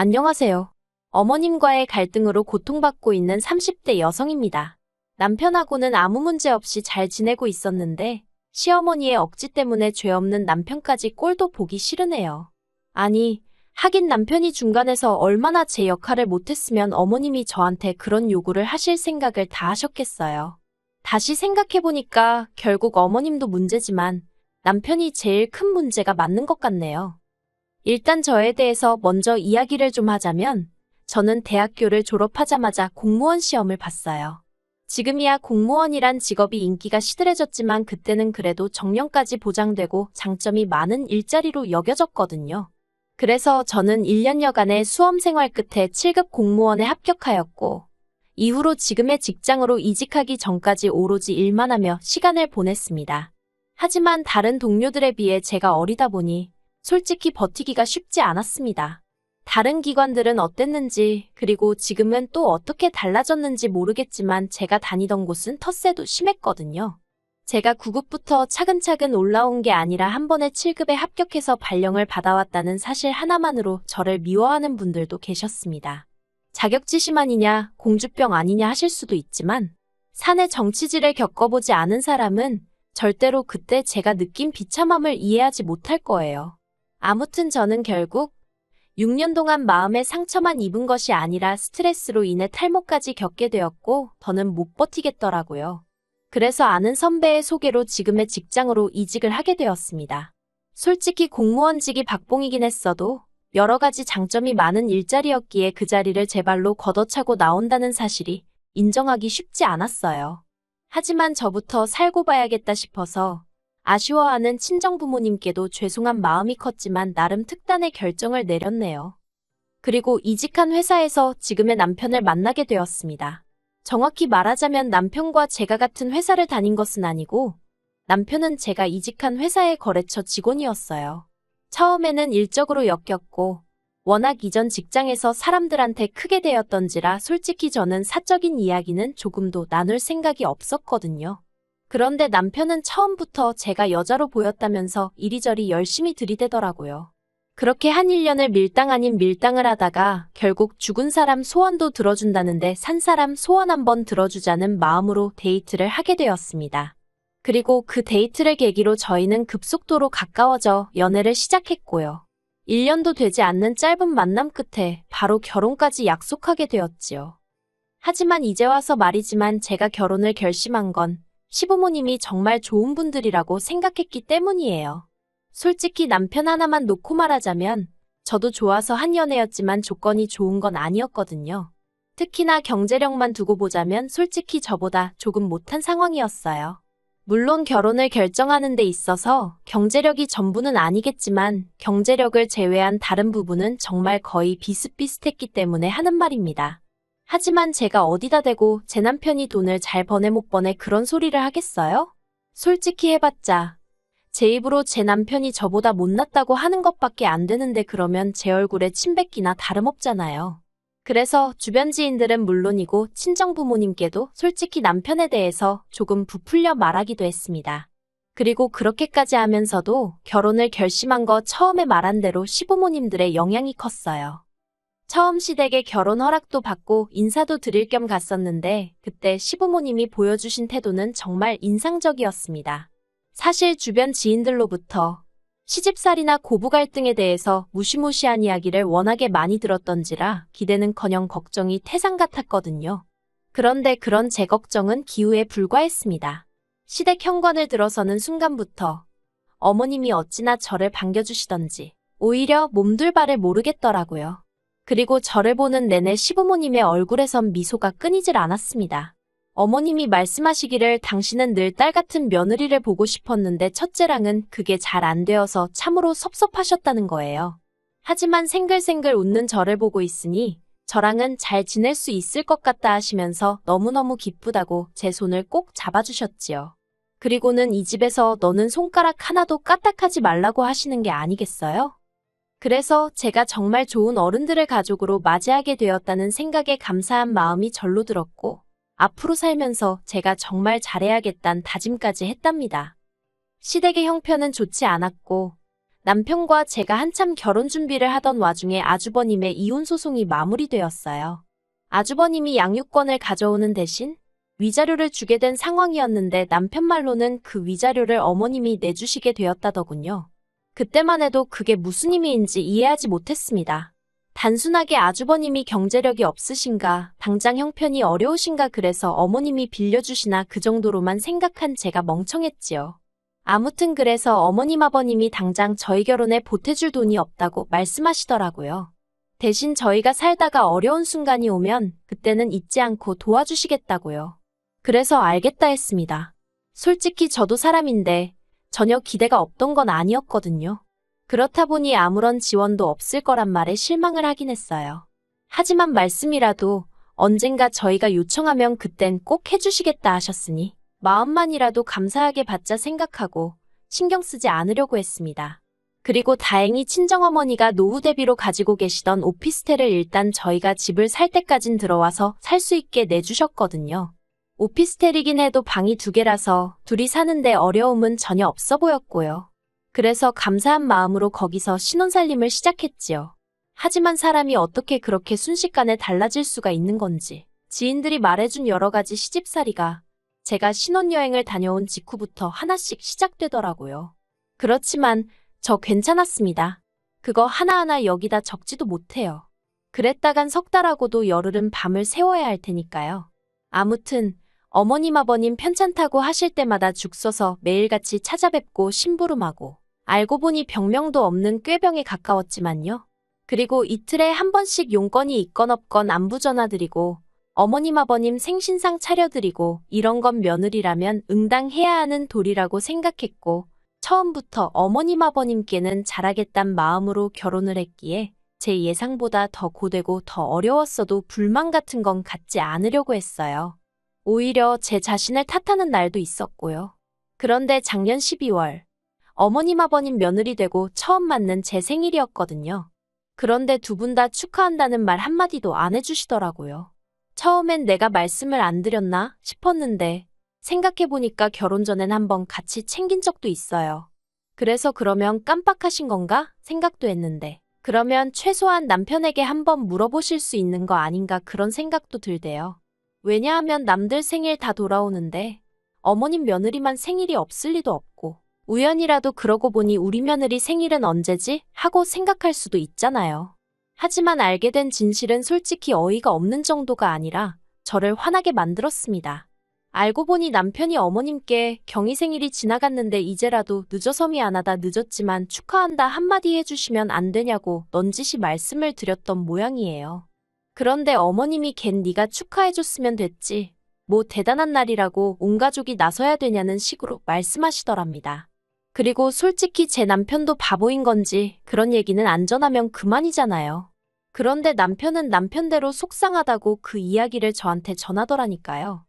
안녕하세요. 어머님과의 갈등으로 고통받고 있는 30대 여성입니다. 남편하고는 아무 문제 없이 잘 지내고 있었는데 시어머니의 억지 때문에 죄 없는 남편까지 꼴도 보기 싫으네요. 아니, 하긴 남편이 중간에서 얼마나 제 역할을 못했으면 어머님이 저한테 그런 요구를 하실 생각을 다 하셨겠어요. 다시 생각해보니까 결국 어머님도 문제지만 남편이 제일 큰 문제가 맞는 것 같네요. 일단 저에 대해서 먼저 이야기를 좀 하자면 저는 대학교를 졸업하자마자 공무원 시험을 봤어요. 지금이야 공무원이란 직업이 인기가 시들해졌지만 그때는 그래도 정년까지 보장되고 장점이 많은 일자리로 여겨졌거든요. 그래서 저는 1년여간의 수험 생활 끝에 7급 공무원에 합격하였고 이후로 지금의 직장으로 이직하기 전까지 오로지 일만 하며 시간을 보냈습니다. 하지만 다른 동료들에 비해 제가 어리다 보니 솔직히 버티기가 쉽지 않았습니다. 다른 기관들은 어땠는지 그리고 지금은 또 어떻게 달라졌는지 모르겠지만 제가 다니던 곳은 텃세도 심했거든요. 제가 9급부터 차근차근 올라온 게 아니라 한 번에 7급에 합격해서 발령을 받아왔다는 사실 하나만으로 저를 미워하는 분들도 계셨습니다. 자격지심아니냐 공주병 아니냐 하실 수도 있지만 사내 정치질을 겪어보지 않은 사람은 절대로 그때 제가 느낀 비참함을 이해하지 못할 거예요. 아무튼 저는 결국 6년 동안 마음의 상처만 입은 것이 아니라 스트레스로 인해 탈모까지 겪게 되었고 더는 못 버티겠더라고요. 그래서 아는 선배의 소개로 지금의 직장으로 이직을 하게 되었습니다. 솔직히 공무원직이 박봉이긴 했어도 여러 가지 장점이 많은 일자리였기에 그 자리를 제 발로 걷어차고 나온다는 사실이 인정하기 쉽지 않았어요. 하지만 저부터 살고 봐야겠다 싶어서 아쉬워하는 친정부모님께도 죄송한 마음이 컸지만 나름 특단의 결정을 내렸네요. 그리고 이직한 회사에서 지금의 남편을 만나게 되었습니다. 정확히 말하자면 남편과 제가 같은 회사를 다닌 것은 아니고 남편은 제가 이직한 회사의 거래처 직원이었어요. 처음에는 일적으로 엮였고 워낙 이전 직장에서 사람들한테 크게 대었던지라 솔직히 저는 사적인 이야기는 조금도 나눌 생각이 없었거든요. 그런데 남편은 처음부터 제가 여자로 보였다면서 이리저리 열심히 들이대더라고요. 그렇게 한 1년을 밀당 아닌 밀당을 하다가 결국 죽은 사람 소원도 들어준다는데 산 사람 소원 한번 들어주자는 마음으로 데이트를 하게 되었습니다. 그리고 그 데이트를 계기로 저희는 급속도로 가까워져 연애를 시작했고요. 1년도 되지 않는 짧은 만남 끝에 바로 결혼까지 약속하게 되었지요. 하지만 이제 와서 말이지만 제가 결혼을 결심한 건 시부모님이 정말 좋은 분들이라고 생각했기 때문이에요. 솔직히 남편 하나만 놓고 말하자면 저도 좋아서 한 연애였지만 조건이 좋은 건 아니었거든요. 특히나 경제력만 두고 보자면 솔직히 저보다 조금 못한 상황이었어요. 물론 결혼을 결정하는 데 있어서 경제력이 전부는 아니겠지만 경제력을 제외한 다른 부분은 정말 거의 비슷비슷했기 때문에 하는 말입니다. 하지만 제가 어디다 대고 제 남편이 돈을 잘 버네 못 버네 그런 소리를 하겠어요? 솔직히 해봤자 제 입으로 제 남편이 저보다 못났다고 하는 것밖에 안 되는데 그러면 제 얼굴에 침 뱉기나 다름없잖아요. 그래서 주변 지인들은 물론이고 친정부모님께도 솔직히 남편에 대해서 조금 부풀려 말하기도 했습니다. 그리고 그렇게까지 하면서도 결혼을 결심한 거 처음에 말한 대로 시부모님들의 영향이 컸어요. 처음 시댁에 결혼 허락도 받고 인사도 드릴 겸 갔었는데 그때 시부모님이 보여주신 태도는 정말 인상적이었습니다. 사실 주변 지인들로부터 시집살이나 고부 갈등에 대해서 무시무시한 이야기를 워낙에 많이 들었던지라 기대는커녕 걱정이 태산 같았거든요. 그런데 그런 제 걱정은 기우에 불과했습니다. 시댁 현관을 들어서는 순간부터 어머님이 어찌나 저를 반겨주시던지 오히려 몸둘 바를 모르겠더라고요. 그리고 저를 보는 내내 시부모님의 얼굴에선 미소가 끊이질 않았습니다. 어머님이 말씀하시기를 당신은 늘 딸 같은 며느리를 보고 싶었는데 첫째랑은 그게 잘 안 되어서 참으로 섭섭하셨다는 거예요. 하지만 생글생글 웃는 저를 보고 있으니 저랑은 잘 지낼 수 있을 것 같다 하시면서 너무너무 기쁘다고 제 손을 꼭 잡아주셨지요. 그리고는 이 집에서 너는 손가락 하나도 까딱하지 말라고 하시는 게 아니겠어요? 그래서 제가 정말 좋은 어른들을 가족으로 맞이하게 되었다는 생각에 감사한 마음이 절로 들었고 앞으로 살면서 제가 정말 잘해야겠다는 다짐까지 했답니다. 시댁의 형편은 좋지 않았고 남편과 제가 한참 결혼 준비를 하던 와중에 아주버님의 이혼 소송이 마무리되었어요. 아주버님이 양육권을 가져오는 대신 위자료를 주게 된 상황이었는데 남편 말로는 그 위자료를 어머님이 내주시게 되었다더군요. 그때만 해도 그게 무슨 의미인지 이해하지 못했습니다. 단순하게 아주버님이 경제력이 없으신가, 당장 형편이 어려우신가 그래서 어머님이 빌려주시나 그 정도로만 생각한 제가 멍청했지요. 아무튼 그래서 어머님 아버님이 당장 저희 결혼에 보태줄 돈이 없다고 말씀하시더라고요. 대신 저희가 살다가 어려운 순간이 오면 그때는 잊지 않고 도와주시겠다고요. 그래서 알겠다 했습니다. 솔직히 저도 사람인데 전혀 기대가 없던 건 아니었거든요. 그렇다 보니 아무런 지원도 없을 거란 말에 실망을 하긴 했어요. 하지만 말씀이라도 언젠가 저희가 요청하면 그땐 꼭 해주시겠다 하셨으니 마음만이라도 감사하게 받자 생각하고 신경 쓰지 않으려고 했습니다. 그리고 다행히 친정어머니가 노후 대비로 가지고 계시던 오피스텔을 일단 저희가 집을 살 때까진 들어와서 살 수 있게 내주셨거든요. 오피스텔이긴 해도 방이 2개라서 둘이 사는데 어려움은 전혀 없어 보였고요. 그래서 감사한 마음으로 거기서 신혼살림을 시작했지요. 하지만 사람이 어떻게 그렇게 순식간에 달라질 수가 있는 건지 지인들이 말해준 여러 가지 시집살이가 제가 신혼여행을 다녀온 직후부터 하나씩 시작되더라고요. 그렇지만 저 괜찮았습니다. 그거 하나하나 여기다 적지도 못해요. 그랬다간 석 달하고도 열흘은 밤을 새워야 할 테니까요. 아무튼 어머님 아버님 편찮다고 하실 때마다 죽 써서 매일같이 찾아뵙고 심부름하고 알고 보니 병명도 없는 꾀병에 가까웠지만요. 그리고 이틀에 한 번씩 용건이 있건 없건 안부 전화드리고 어머님 아버님 생신상 차려드리고 이런 건 며느리라면 응당해야 하는 도리라고 생각했고 처음부터 어머님 아버님께는 잘하겠단 마음으로 결혼을 했기에 제 예상보다 더 고되고 더 어려웠어도 불만 같은 건 갖지 않으려고 했어요. 오히려 제 자신을 탓하는 날도 있었고요. 그런데 작년 12월 어머님 아버님 며느리 되고 처음 맞는 제 생일이었거든요. 그런데 두 분 다 축하한다는 말 한마디도 안 해주시더라고요. 처음엔 내가 말씀을 안 드렸나 싶었는데 생각해보니까 결혼 전엔 한번 같이 챙긴 적도 있어요. 그래서 그러면 깜빡하신 건가 생각도 했는데 그러면 최소한 남편에게 한번 물어보실 수 있는 거 아닌가 그런 생각도 들대요. 왜냐하면 남들 생일 다 돌아오는데 어머님 며느리만 생일이 없을 리도 없고 우연이라도 그러고 보니 우리 며느리 생일은 언제지? 하고 생각할 수도 있잖아요. 하지만 알게 된 진실은 솔직히 어이가 없는 정도가 아니라 저를 화나게 만들었습니다. 알고 보니 남편이 어머님께 경희 생일이 지나갔는데 이제라도 늦어서 미안하다 늦었지만 축하한다 한마디 해주시면 안 되냐고 넌지시 말씀을 드렸던 모양이에요. 그런데 어머님이 걘 네가 축하해줬으면 됐지. 뭐 대단한 날이라고 온 가족이 나서야 되냐는 식으로 말씀하시더랍니다. 그리고 솔직히 제 남편도 바보인 건지 그런 얘기는 안 전하면 그만이잖아요. 그런데 남편은 남편대로 속상하다고 그 이야기를 저한테 전하더라니까요.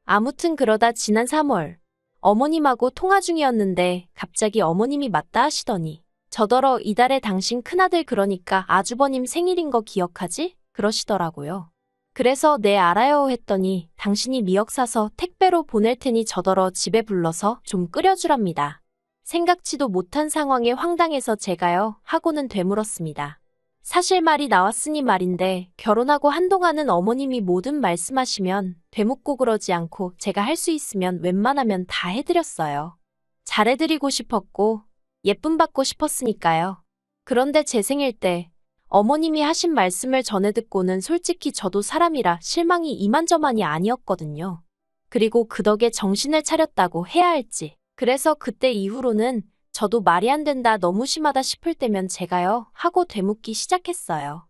아무튼 그러다 지난 3월 어머님하고 통화 중이었는데 갑자기 어머님이 맞다 하시더니 저더러 이달에 당신 큰아들 그러니까 아주버님 생일인 거 기억하지? 그러시더라고요. 그래서 네 알아요 했더니 당신이 미역 사서 택배로 보낼 테니 저더러 집에 불러서 좀 끓여주랍니다. 생각지도 못한 상황에 황당해서 제가요 하고는 되물었습니다. 사실 말이 나왔으니 말인데 결혼하고 한동안은 어머님이 뭐든 말씀하시면 되묻고 그러지 않고 제가 할 수 있으면 웬만하면 다 해드렸어요. 잘해드리고 싶었고 예쁨 받고 싶었으니까요. 그런데 제 생일 때 어머님이 하신 말씀을 전해 듣고는 솔직히 저도 사람이라 실망이 이만저만이 아니었거든요. 그리고 그 덕에 정신을 차렸다고 해야 할지. 그래서 그때 이후로는 저도 말이 안 된다 너무 심하다 싶을 때면 제가요 하고 되묻기 시작했어요.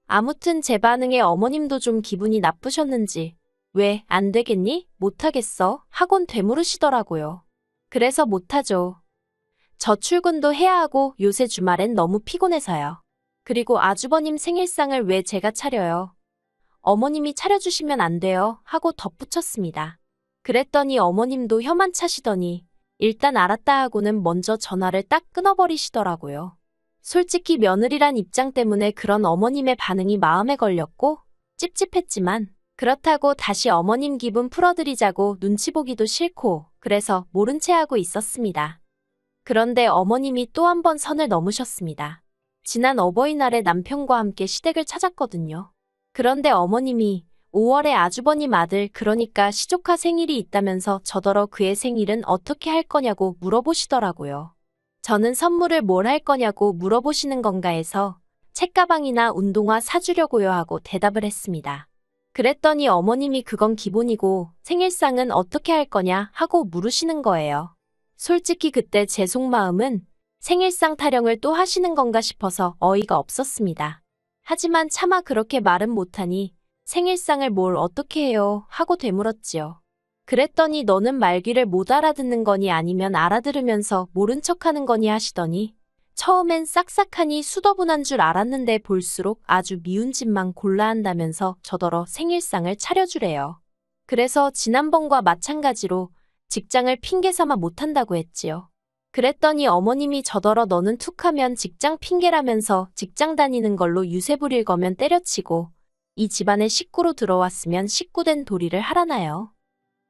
아무튼 제 반응에 어머님도 좀 기분이 나쁘셨는지 왜 안 되겠니? 못하겠어? 하곤 되물으시더라고요. 그래서 못하죠. 저 출근도 해야 하고 요새 주말엔 너무 피곤해서요. 그리고 아주버님 생일상을 왜 제가 차려요? 어머님이 차려주시면 안 돼요 하고 덧붙였습니다. 그랬더니 어머님도 혀만 차시더니 일단 알았다 하고는 먼저 전화를 딱 끊어버리시더라고요. 솔직히 며느리란 입장 때문에 그런 어머님의 반응이 마음에 걸렸고 찝찝했지만 그렇다고 다시 어머님 기분 풀어드리자고 눈치 보기도 싫고 그래서 모른 채 하고 있었습니다. 그런데 어머님이 또 한 번 선을 넘으셨습니다. 지난 어버이날에 남편과 함께 시댁을 찾았거든요. 그런데 어머님이 5월에 아주버님 아들 그러니까 시조카 생일이 있다면서 저더러 그의 생일은 어떻게 할 거냐고 물어보시더라고요. 저는 선물을 뭘 할 거냐고 물어보시는 건가 해서 책가방이나 운동화 사주려고요 하고 대답을 했습니다. 그랬더니 어머님이 그건 기본이고 생일상은 어떻게 할 거냐 하고 물으시는 거예요. 솔직히 그때 제 속마음은 생일상 타령을 또 하시는 건가 싶어서 어이가 없었습니다. 하지만 차마 그렇게 말은 못하니 생일상을 뭘 어떻게 해요 하고 되물었지요. 그랬더니 너는 말귀를 못 알아듣는 거니 아니면 알아들으면서 모른 척하는 거니 하시더니 처음엔 싹싹하니 수더분한 줄 알았는데 볼수록 아주 미운 짓만 골라 한다면서 저더러 생일상을 차려주래요. 그래서 지난번과 마찬가지로 직장을 핑계 삼아 못한다고 했지요. 그랬더니 어머님이 저더러 너는 툭하면 직장 핑계라면서 직장 다니는 걸로 유세 부릴 거면 때려치고 이 집안에 식구로 들어왔으면 식구된 도리를 하라나요.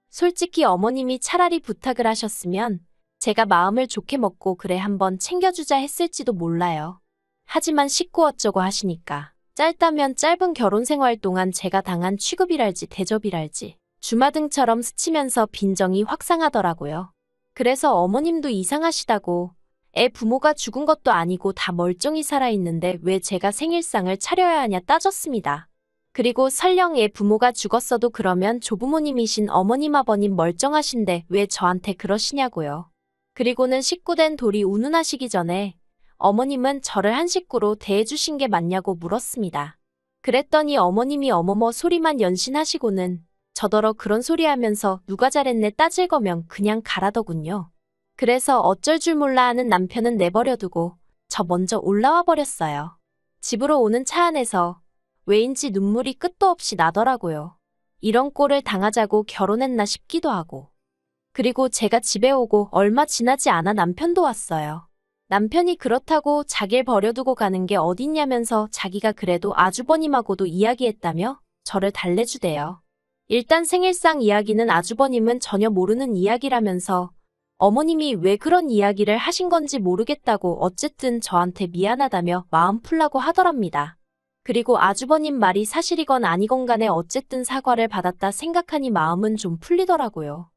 솔직히 어머님이 차라리 부탁을 하셨으면 제가 마음을 좋게 먹고 그래 한번 챙겨주자 했을지도 몰라요. 하지만 식구 어쩌고 하시니까 짧다면 짧은 결혼 생활 동안 제가 당한 취급이랄지 대접이랄지 주마등처럼 스치면서 빈정이 확상하더라고요. 그래서 어머님도 이상하시다고 애 부모가 죽은 것도 아니고 다 멀쩡히 살아있는데 왜 제가 생일상을 차려야 하냐 따졌습니다. 그리고 설령 애 부모가 죽었어도 그러면 조부모님이신 어머님 아버님 멀쩡하신데 왜 저한테 그러시냐고요. 그리고는 식구된 돌이 운운하시기 전에 어머님은 저를 한 식구로 대해주신 게 맞냐고 물었습니다. 그랬더니 어머님이 어머머 소리만 연신하시고는 저더러 그런 소리 하면서 누가 잘했네 따질 거면 그냥 가라더군요. 그래서 어쩔 줄 몰라 하는 남편은 내버려두고 저 먼저 올라와 버렸어요. 집으로 오는 차 안에서 왜인지 눈물이 끝도 없이 나더라고요. 이런 꼴을 당하자고 결혼했나 싶기도 하고. 그리고 제가 집에 오고 얼마 지나지 않아 남편도 왔어요. 남편이 그렇다고 자기를 버려두고 가는 게 어딨냐면서 자기가 그래도 아주버님하고도 이야기했다며 저를 달래주대요. 일단 생일상 이야기는 아주버님은 전혀 모르는 이야기라면서 어머님이 왜 그런 이야기를 하신 건지 모르겠다고 어쨌든 저한테 미안하다며 마음 풀라고 하더랍니다. 그리고 아주버님 말이 사실이건 아니건 간에 어쨌든 사과를 받았다 생각하니 마음은 좀 풀리더라고요.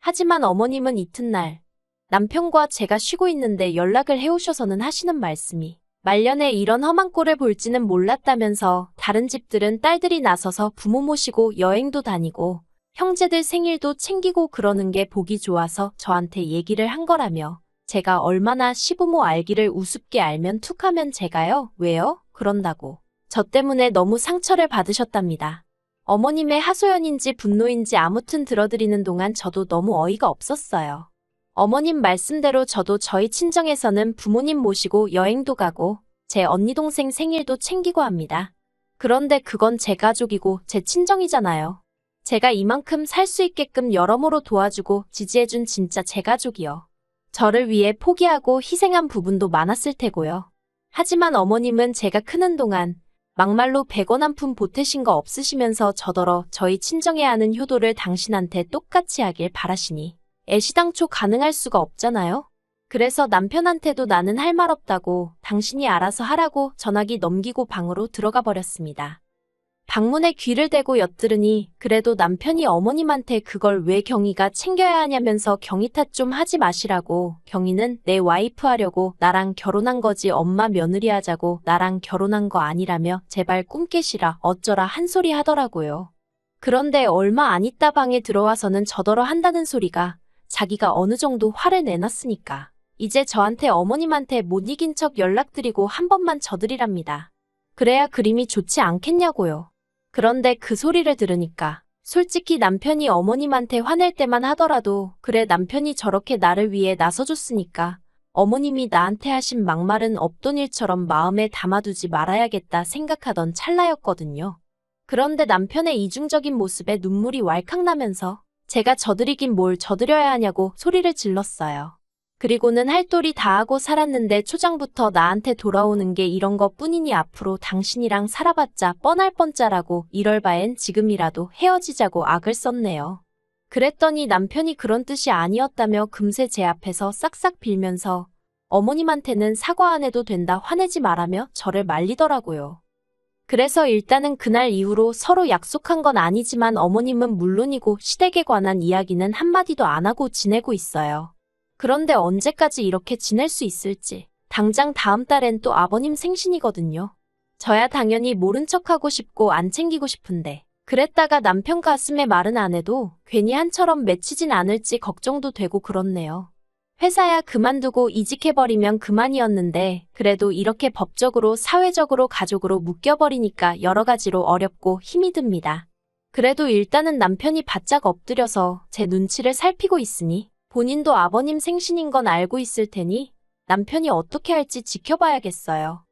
하지만 어머님은 이튿날 남편과 제가 쉬고 있는데 연락을 해오셔서는 하시는 말씀이 말년에 이런 험한 꼴을 볼지는 몰랐다면서 다른 집들은 딸들이 나서서 부모 모시고 여행도 다니고 형제들 생일도 챙기고 그러는 게 보기 좋아서 저한테 얘기를 한 거라며 제가 얼마나 시부모 알기를 우습게 알면 툭하면 제가요? 왜요? 그런다고 저 때문에 너무 상처를 받으셨답니다. 어머님의 하소연인지 분노인지 아무튼 들어드리는 동안 저도 너무 어이가 없었어요. 어머님 말씀대로 저도 저희 친정에서는 부모님 모시고 여행도 가고 제 언니 동생 생일도 챙기고 합니다. 그런데 그건 제 가족이고 제 친정이잖아요. 제가 이만큼 살 수 있게끔 여러모로 도와주고 지지해준 진짜 제 가족이요. 저를 위해 포기하고 희생한 부분도 많았을 테고요. 하지만 어머님은 제가 크는 동안 막말로 100원 한 푼 보태신 거 없으시면서 저더러 저희 친정에 하는 효도를 당신한테 똑같이 하길 바라시니 애시당초 가능할 수가 없잖아요. 그래서 남편한테도 나는 할 말 없다고 당신이 알아서 하라고 전화기 넘기고 방으로 들어가 버렸습니다. 방문에 귀를 대고 엿들으니 그래도 남편이 어머님한테 그걸 왜 경희가 챙겨야 하냐면서 경희 탓 좀 하지 마시라고 경희는 내 와이프 하려고 나랑 결혼한 거지 엄마 며느리 하자고 나랑 결혼한 거 아니라며 제발 꿈 깨시라 어쩌라 한 소리 하더라고요. 그런데 얼마 안 있다 방에 들어와서는 저더러 한다는 소리가 자기가 어느 정도 화를 내놨으니까 이제 저한테 어머님한테 못 이긴 척 연락드리고 한 번만 져드리랍니다. 그래야 그림이 좋지 않겠냐고요. 그런데 그 소리를 들으니까 솔직히 남편이 어머님한테 화낼 때만 하더라도 그래 남편이 저렇게 나를 위해 나서줬으니까 어머님이 나한테 하신 막말은 없던 일처럼 마음에 담아두지 말아야겠다 생각하던 찰나였거든요. 그런데 남편의 이중적인 모습에 눈물이 왈칵 나면서 제가 져드리긴 뭘 져드려야 하냐고 소리를 질렀어요. 그리고는 할 도리 다 하고 살았는데 초장부터 나한테 돌아오는 게 이런 것 뿐이니 앞으로 당신이랑 살아봤자 뻔할 뻔짜라고 이럴 바엔 지금이라도 헤어지자고 악을 썼네요. 그랬더니 남편이 그런 뜻이 아니었다며 금세 제 앞에서 싹싹 빌면서 어머님한테는 사과 안 해도 된다 화내지 말라며 저를 말리더라고요. 그래서 일단은 그날 이후로 서로 약속한 건 아니지만 어머님은 물론이고 시댁에 관한 이야기는 한마디도 안 하고 지내고 있어요. 그런데 언제까지 이렇게 지낼 수 있을지. 당장 다음 달엔 또 아버님 생신이거든요. 저야 당연히 모른 척하고 싶고 안 챙기고 싶은데 그랬다가 남편 가슴에 말은 안 해도 괜히 한처럼 맺히진 않을지 걱정도 되고 그렇네요. 회사야 그만두고 이직해버리면 그만이었는데 그래도 이렇게 법적으로 사회적으로 가족으로 묶여버리니까 여러 가지로 어렵고 힘이 듭니다. 그래도 일단은 남편이 바짝 엎드려서 제 눈치를 살피고 있으니 본인도 아버님 생신인 건 알고 있을 테니 남편이 어떻게 할지 지켜봐야겠어요.